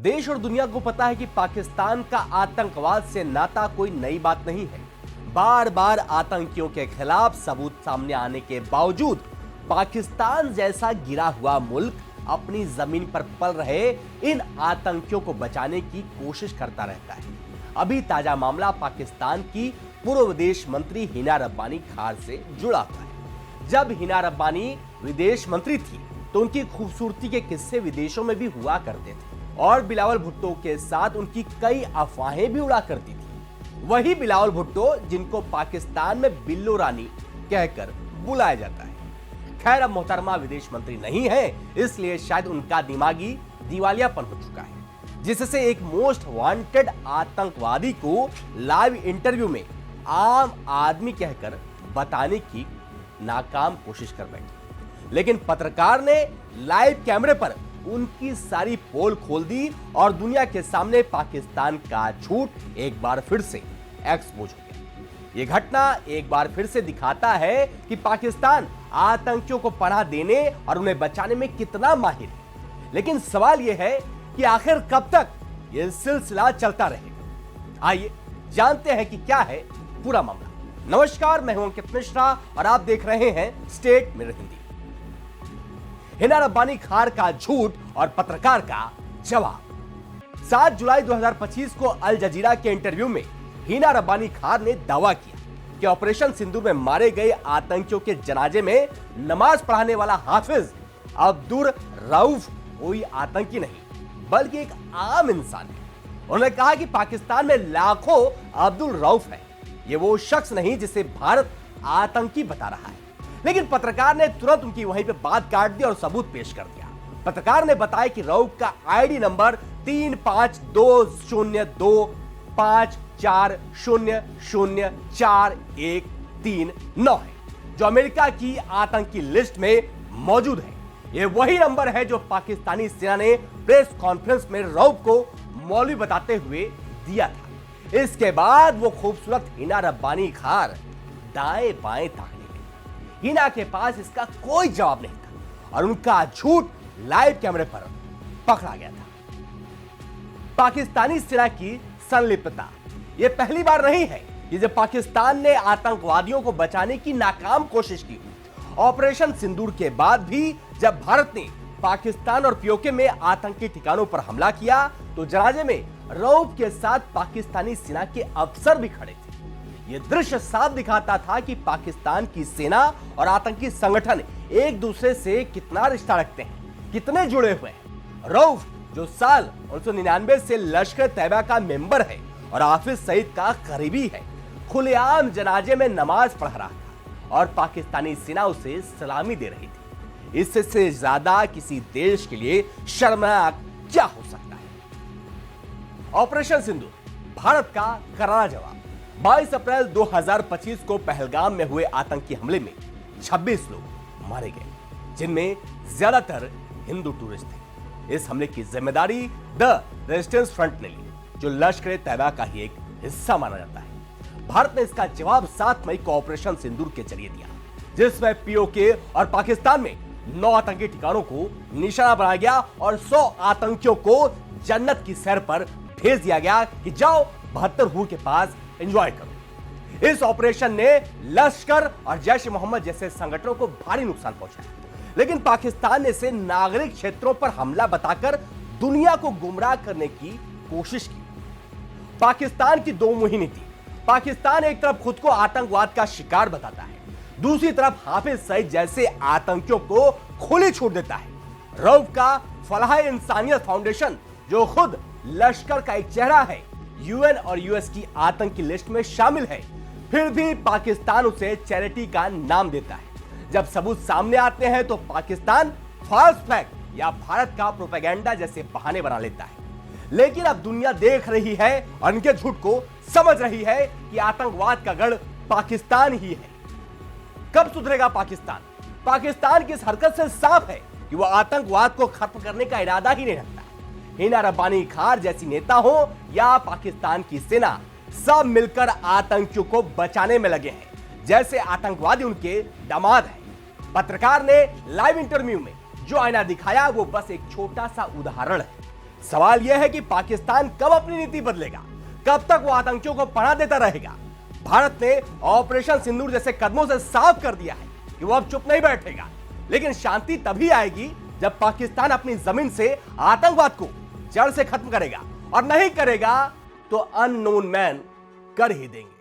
देश और दुनिया को पता है कि पाकिस्तान का आतंकवाद से नाता कोई नई बात नहीं है। बार बार आतंकियों के खिलाफ सबूत सामने आने के बावजूद पाकिस्तान जैसा गिरा हुआ मुल्क अपनी जमीन पर पल रहे इन आतंकियों को बचाने की कोशिश करता रहता है। अभी ताजा मामला पाकिस्तान की पूर्व विदेश मंत्री हिना रब्बानी खार से जुड़ा हुआ है। जब हिना रब्बानी विदेश मंत्री थी तो उनकी खूबसूरती के किस्से विदेशों में भी हुआ करते थे और बिलावल भुट्टो के साथ उनकी कई अफवाहें भी उड़ा करती थी। वही बिलावल भुट्टो जिनको पाकिस्तान में बिल्लो रानी कहकर बुलाया जाता है। खैर, अब मोहतरमा विदेश मंत्री नहीं है, इसलिए शायद उनका दिमागी दिवालियापन हो चुका है, जिससे एक मोस्ट वांटेड आतंकवादी को लाइव इंटरव्यू में आम आदमी कहकर बताने की नाकाम कोशिश कर बैठे। लेकिन पत्रकार ने लाइव कैमरे पर उनकी सारी पोल खोल दी और दुनिया के सामने पाकिस्तान का झूठ एक बार फिर से एक्सपोज हो गया। यह घटना एक बार फिर से दिखाता है कि पाकिस्तान आतंकियों को पनाह देने और उन्हें बचाने में कितना माहिर है। लेकिन सवाल यह है कि आखिर कब तक यह सिलसिला चलता रहेगा। आइए जानते हैं कि क्या है पूरा मामला। नमस्कार, मैं हूं अंकित मिश्रा और आप देख रहे हैं स्टेट मिरर हिंदी। हिना रब्बानी खार का झूठ और पत्रकार का जवाब। 7 जुलाई 2025 को अल जजीरा के इंटरव्यू में हिना रब्बानी खार ने दावा किया कि ऑपरेशन सिंदूर में मारे गए आतंकियों के जनाजे में नमाज पढ़ाने वाला हाफिज अब्दुल रऊफ कोई आतंकी नहीं बल्कि एक आम इंसान है। उन्होंने कहा कि पाकिस्तान में लाखों अब्दुल रऊफ है, ये वो शख्स नहीं जिसे भारत आतंकी बता रहा है। लेकिन पत्रकार ने तुरंत उनकी वहीं पे बात काट दी और सबूत पेश कर दिया। पत्रकार ने बताया कि रऊफ का आईडी नंबर 352025400413 है, जो अमेरिका की आतंकी लिस्ट में मौजूद है। यह वही नंबर है जो पाकिस्तानी सेना ने प्रेस कॉन्फ्रेंस में रऊफ को मौलवी बताते हुए दिया था। इसके बाद वो खूबसूरत हिना रब्बानी खार दाएं बाएं ताकने लगी। हिना के पास इसका कोई जवाब नहीं था और उनका झूठ लाइव कैमरे पर पकड़ा गया था। पाकिस्तानी सेना की संलिप्तता यह पहली बार नहीं है कि जब पाकिस्तान ने आतंकवादियों को बचाने की नाकाम कोशिश की। ऑपरेशन सिंदूर के बाद भी जब भारत ने पाकिस्तान और पीओके में आतंकी ठिकानों पर हमला किया तो जनाजे में रऊफ के साथ पाकिस्तानी सेना के अफसर भी खड़े थे। यह दृश्य साफ दिखाता था कि पाकिस्तान की सेना और आतंकी संगठन एक दूसरे से कितना रिश्ता रखते हैं, कितने जुड़े हुए हैं। रऊफ जो साल 1999 से लश्कर तैयबा का मेंबर है और हाफिज सईद का करीबी है, खुलेआम जनाजे में नमाज पढ़ रहा था और पाकिस्तानी सेना उसे सलामी दे रही थी। इससे ज्यादा किसी देश के लिए शर्मनाक क्या हो सकता है। ऑपरेशन सिंदूर, भारत का करारा जवाब। 22 अप्रैल 2025 को पहलगाम में हुए आतंकी हमले में 26 लोग मारे गए, जिनमें ज्यादातर हिंदू टूरिस्ट थे। इस हमले की जिम्मेदारी द रेजिस्टेंस फ्रंट ने ली, जो लश्कर तैयबा का ही एक हिस्सा माना जाता है। भारत ने इसका जवाब 7 मई को ऑपरेशन सिंदूर के जरिए दिया, जिसमें पीओके और पाकिस्तान में 9 आतंकी ठिकानों को निशाना बनाया गया और 100 आतंकियों को जन्नत की सैर पर भेज दिया गया कि जाओ 72 हूर के पास एंजॉय करो। इस ऑपरेशन ने लश्कर और जैश ए मोहम्मद जैसे संगठनों को भारी नुकसान पहुंचाया, लेकिन पाकिस्तान ने इसे नागरिक क्षेत्रों पर हमला बताकर दुनिया को गुमराह करने की कोशिश की। पाकिस्तान की दो मुहिम नीति। पाकिस्तान एक तरफ खुद को आतंकवाद का शिकार बताता है, दूसरी तरफ हाफिज सईद जैसे आतंकियों को खुली छूट देता है। रऊफ का फलाह इंसानियत फाउंडेशन, जो खुद लश्कर का एक चेहरा है, यूएन और यूएस की आतंकी लिस्ट में शामिल है, फिर भी पाकिस्तान उसे चैरिटी का नाम देता है। जब सबूत सामने आते हैं तो पाकिस्तान फॉल्स फ्लैग या भारत का प्रोपेगेंडा जैसे बहाने बना लेता है। लेकिन अब दुनिया देख रही है और इनके झूठ को समझ रही है कि आतंकवाद का गढ़ पाकिस्तान ही है। कब सुधरेगा पाकिस्तान? पाकिस्तान की इस हरकत से साफ है कि वह आतंकवाद को खत्म करने का इरादा ही नहीं रखता। हिना रब्बानी खार जैसी नेता हो या पाकिस्तान की सेना, सब मिलकर आतंकियों को बचाने में लगे हैं, जैसे आतंकवादी उनके दामाद हैं। पत्रकार ने लाइव इंटरव्यू में जो आईना दिखाया वो बस एक छोटा सा उदाहरण है। सवाल यह है कि पाकिस्तान कब अपनी नीति बदलेगा, कब तक वो आतंकियों को पनाह देता रहेगा। भारत ने ऑपरेशन सिंदूर जैसे कदमों से साफ कर दिया है कि वो अब चुप नहीं बैठेगा, लेकिन शांति तभी आएगी जब पाकिस्तान अपनी जमीन से आतंकवाद को जड़ से खत्म करेगा, और नहीं करेगा तो अननोन मैन कर ही देंगे।